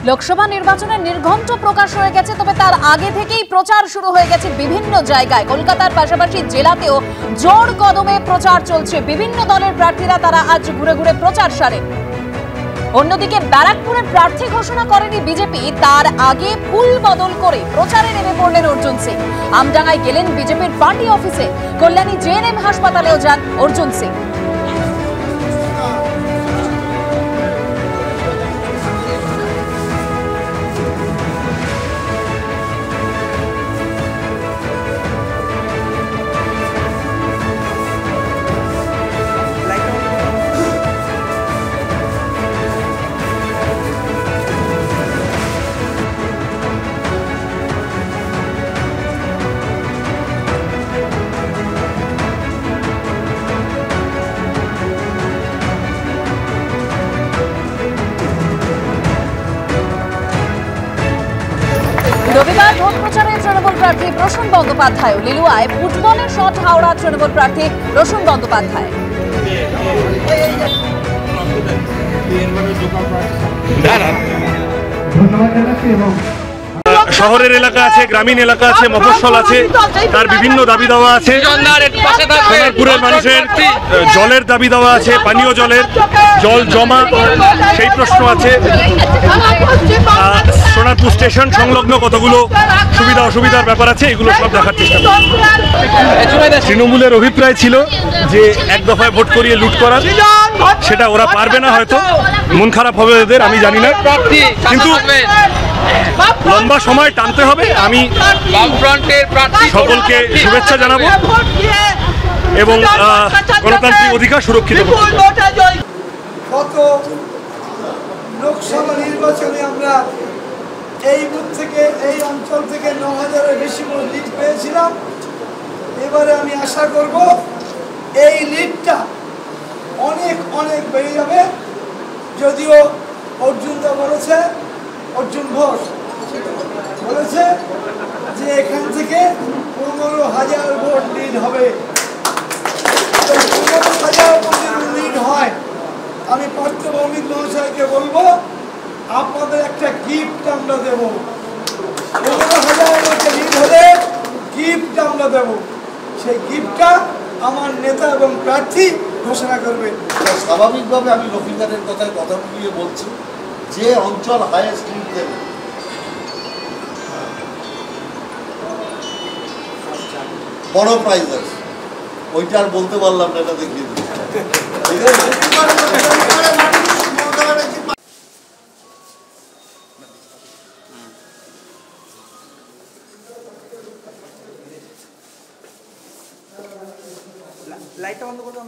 লোকসভা নির্বাচনের নির্ঘণ্ট প্রকাশ হয়ে গেছে, তবে তার আগে থেকেই প্রচার শুরু হয়ে গেছে বিভিন্ন জায়গায়। কলকাতার পাশাপাশি জেলাতেও জোর কদমে প্রচার চলছে। বিভিন্ন দলের প্রার্থীরা তারা আজ ঘুরে ঘুরে প্রচার সারেন। অন্যদিকে ব্যারাকপুরের প্রার্থী ঘোষণা করেনি বিজেপি, তার আগে ফুল বদল করে প্রচারে নেমে পড়লেন অর্জুন সিং। আমডাঙ্গায় গেলেন বিজেপির পার্টি অফিসে, কল্যাণী জেএনএম হাসপাতালেও যান অর্জুন সিং। রবিবার ভোট প্রচারে তৃণমূল প্রার্থী প্রসূন বন্দ্যোপাধ্যায়, লিলুয়ায় ফুটবলের শট হাওড়া তৃণমূল প্রার্থী প্রসূন বন্দ্যোপাধ্যায়। শহরের এলাকা আছে, গ্রামীণ এলাকা আছে, মফস্বল আছে, তার বিভিন্ন দাবি দাওয়া আছে। সোনারপুরের মানুষের জলের দাবি দাওয়া আছে, পানীয় জলের জল জমা সেই প্রশ্ন আছে। সোনারপুর স্টেশন সংলগ্ন কতগুলো সুবিধা অসুবিধার ব্যাপার আছে, এগুলো সব দেখার চেষ্টা করছি। তৃণমূলের অভিপ্রায় ছিল যে এক দফায় ভোট করিয়ে লুট করার, সেটা ওরা পারবে না, হয়তো মন খারাপ হবে এদের, আমি জানি না, কিন্তু লম্বা সময় টানতে হবে। আমি সকলকে শুভেচ্ছা জানাবো এবং গণতান্ত্রিক অধিকার সুরক্ষিত করব। গত লোকসভা নির্বাচনে আমরা এই বুথ থেকে, এই অঞ্চল থেকে ৯,০০০-এর বেশি লিড পেয়েছিলাম। এবারে আমি আশা করব এই লিডটা অনেক অনেক বেড়ে যাবে। যদিও অর্জুনদা বলেছে, অর্জুন ঘোষ বলেছে যে এখান থেকে ১৫,০০০ ভোট লিড হবে। ১৫,০০০ ভোট লিড হয়, আমি পার্থ ভৌমিক মহাশয়কে বলবো আপনাদের একটা গিফট আমরা দেব। ১৫,০০০ লিড হলে গিফট আমরা দেব। সেই গিফটটা আমার নেতা এবং প্রার্থী ঘোষণা করবে। স্বাভাবিকভাবে আমি রফিকারের কথায় কথা বলিয়ে বলছি, যে অঞ্চল হাইয়েস্ট লিড দেবে বড় প্রাইজ আছে, ওইটা আর বলতে পারলাম না, এটা দেখিয়ে দিই, ঠিক আছে? লাইটটা বন্ধ করতে